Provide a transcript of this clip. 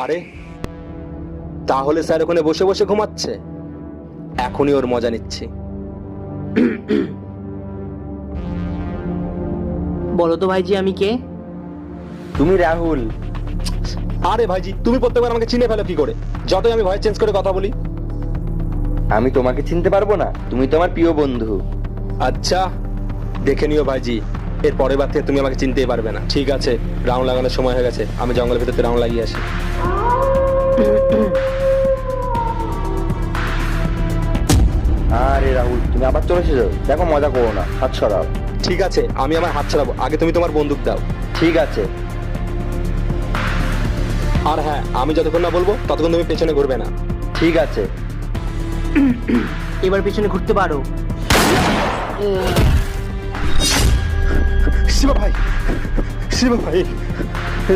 আরে তাহলে স্যার ওখানে বসে বসে ঘুমাচ্ছে, এখনই ওর মজা নিচ্ছি। বলো তো ভাইজি আমি কে? তুমি রাহুল। আরে ভাইজি, তুমি প্রত্যেকবার আমাকে চিনে ফেলো কি করে, যতই আমি ভয়েস চেঞ্জ করে কথা বলি। আমি তোমাকে চিনতে পারবো না? তুমি তো আমার প্রিয় বন্ধু। আচ্ছা দেখে নিও ভাইজি, এর পরের বার থেকে তুমি আমাকে চিনতেই পারবে না। ঠিক আছে, রাউন্ড লাগানোর সময় হয়ে গেছে, আমি জঙ্গলের ভিতরে রাউন্ড লাগিয়ে আসি। আরে রাহুল, তুমি আবার চলে এসেছো, দেখো মজা করো না, হাত সরাও। ঠিক আছে, আমি আমার হাত ছাড়াবো, আগে তুমি তোমার বন্দুক দাও। ঠিক আছে। আর হ্যাঁ, আমি যতক্ষণ না বলবো ততক্ষণ তুমি পেছনে ঘুরবে না। ঠিক আছে। এবার পিছনে ঘুরতে পারো। শিবা ভাই, শিবা ভাই,